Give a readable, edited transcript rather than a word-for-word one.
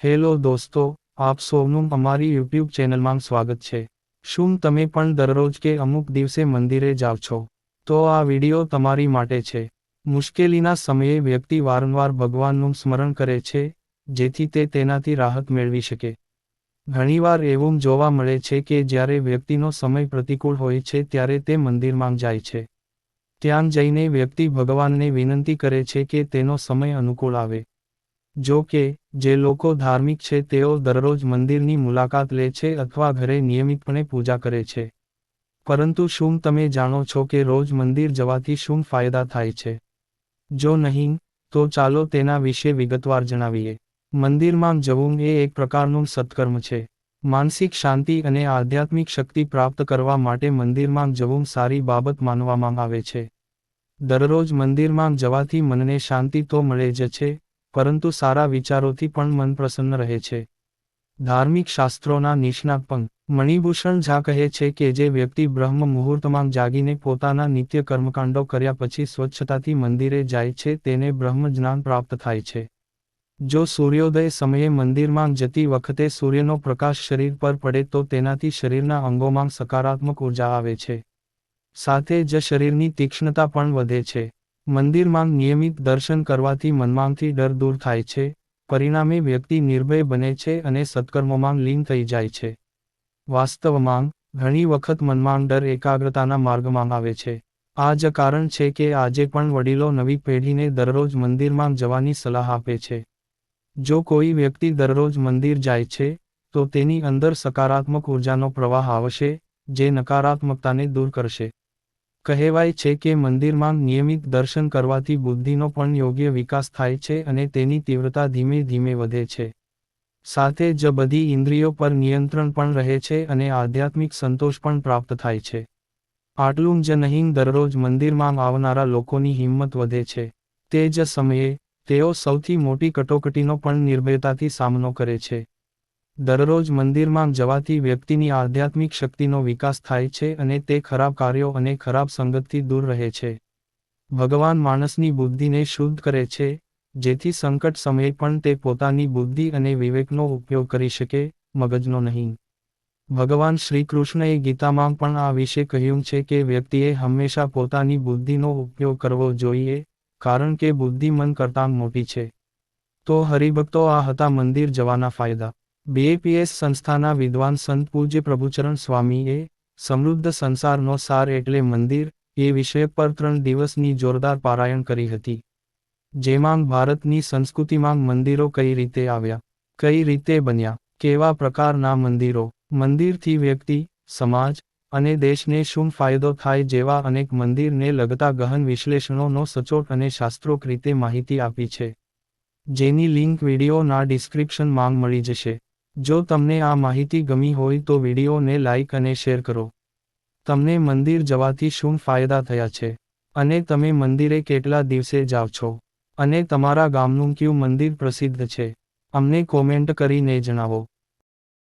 Hello દોસ્તો, આપ સૌનું અમારી યુટ્યુબ ચેનલમાં સ્વાગત છે। શું તમે પણ દરરોજ કે અમુક દિવસે મંદિરે જાવ છો? તો આ વિડિયો તમારી માટે છે। મુશ્કેલીના સમયે વ્યક્તિ વારંવાર ભગવાનનું સ્મરણ કરે છે, જેથી તે તેનાથી રાહત મેળવી શકે। ઘણીવાર એવું જોવા મળે છે કે જ્યારે વ્યક્તિનો સમય પ્રતિકૂળ હોય છે ત્યારે તે મંદિરમાં જાય છે। ત્યાં જઈને વ્યક્તિ ભગવાનને વિનંતી કરે છે કે તેનો સમય અનુકૂળ આવે। જો કે, જે લોકો ધાર્મિક છે તેઓ દરરોજ મંદિરની મુલાકાત લે છે અથવા ઘરે નિયમિતપણે પૂજા કરે છે। પરંતુ શું તમે જાણો છો કે રોજ મંદિર જવાથી શું ફાયદા થાય છે? જો નહીં, તો ચાલો તેના વિશે વિગતવાર જણાવીએ। મંદિરમાં જવું એ એક પ્રકારનું સત્કર્મ છે। માનસિક શાંતિ અને આધ્યાત્મિક શક્તિ પ્રાપ્ત કરવા માટે મંદિરમાં જવું સારી બાબત માનવામાં આવે છે। દરરોજ મંદિરમાં જવાથી મનને શાંતિ તો મળે જ છે, પરંતુ સારા વિચારોથી પણ મન પ્રસન્ન રહે છે। ધાર્મિક શાસ્ત્રોના નિષ્ણાત પણ મણિભૂષણ ઝા કહે છે કે જે વ્યક્તિ બ્રહ્મ મુહૂર્તમાં જાગીને પોતાના નિત્ય કર્મકાંડો કર્યા પછી સ્વચ્છતાથી મંદિરે જાય છે તેને બ્રહ્મ જ્ઞાન પ્રાપ્ત થાય છે। જો સૂર્યોદય સમયે મંદિરમાં જતી વખતે સૂર્યનો પ્રકાશ શરીર પર પડે તો તેનાથી શરીરના અંગોમાં સકારાત્મક ઉર્જા આવે છે। સાથે જ શરીરની તીક્ષ્ણતા પણ વધે છે। મંદિરમાં નિયમિત દર્શન કરવાથી મનમાંથી ડર દૂર થાય છે, પરિણામે વ્યક્તિ નિર્ભય બને છે અને સત્કર્મોમાં લીન થઈ જાય છે। વાસ્તવમાં, ઘણી વખત મનમાં ડર એકાગ્રતાના માર્ગમાં આવે છે। આ જ કારણ છે કે આજે પણ વડીલો નવી પેઢીને દરરોજ મંદિરમાં જવાની સલાહ આપે છે। જો કોઈ વ્યક્તિ દરરોજ મંદિર જાય છે, તો તેની અંદર સકારાત્મક ઉર્જાનો પ્રવાહ આવશે, જે નકારાત્મકતાને દૂર કરશે। કહેવાય છે કે મંદિરમાં નિયમિત દર્શન કરવાથી બુદ્ધિનો પણ યોગ્ય વિકાસ થાય છે અને તેની તીવ્રતા ધીમે ધીમે વધે છે। સાથે જ બધી ઇન્દ્રિયો પર નિયંત્રણ પણ રહે છે અને આધ્યાત્મિક સંતોષ પણ પ્રાપ્ત થાય છે। આટલું જ નહીં, દરરોજ મંદિરમાં આવનારા લોકોની હિંમત વધે છે। તે જ સમયે, તેઓ સૌથી મોટી કટોકટીનો પણ નિર્ભયતાથી સામનો કરે છે। દરરોજ મંદિરમાં જવાથી વ્યક્તિની આધ્યાત્મિક શક્તિનો વિકાસ થાય છે અને તે ખરાબ કાર્યો અને ખરાબ સંગતથી દૂર રહે છે। ભગવાન માણસની બુદ્ધિને શુદ્ધ કરે છે, જેથી સંકટ સમયે પણ તે પોતાની બુદ્ધિ અને વિવેકનો ઉપયોગ કરી શકે, મગજનો નહીં। ભગવાન શ્રીકૃષ્ણએ ગીતામાં પણ આ વિશે કહ્યું છે કે વ્યક્તિએ હંમેશા પોતાની બુદ્ધિનો ઉપયોગ કરવો જોઈએ, કારણ કે બુદ્ધિ મન કરતાં મોટી છે। તો હરિભક્તો, આ હતા મંદિર જવાના ફાયદા। બીએપીએસ સંસ્થાના વિદ્વાન સંત પૂજ્ય પ્રભુચરણ સ્વામીએ સમૃદ્ધ સંસારનો સાર એટલે મંદિર એ વિષય પર 3 દિવસની જોરદાર પારાયણ કરી હતી, જેમાં ભારતની સંસ્કૃતિમાં મંદિરો કઈ રીતે આવ્યા, કઈ રીતે બન્યા, કેવા પ્રકારના મંદિરો, મંદિરથી વ્યક્તિ, સમાજ અને દેશને શું ફાયદો થાય જેવા અનેક મંદિરને લગતા ગહન વિશ્લેષણોનો સચોટ અને શાસ્ત્રોક્ત રીતે માહિતી આપી છે, જેની લિંક વિડીયોના ડિસ્ક્રિપ્શનમાં મળી જશે। જો તમને આ માહિતી ગમી હોય તો વિડીયોને લાઇક અને શેર કરો। તમને મંદિર જવાથી શું ફાયદા થયા છે? અને તમે મંદિરે કેટલા દિવસે જાવ છો? અને તમારા ગામનું કયું મંદિર પ્રસિદ્ધ છે? અમને કોમેન્ટ કરીને જણાવો।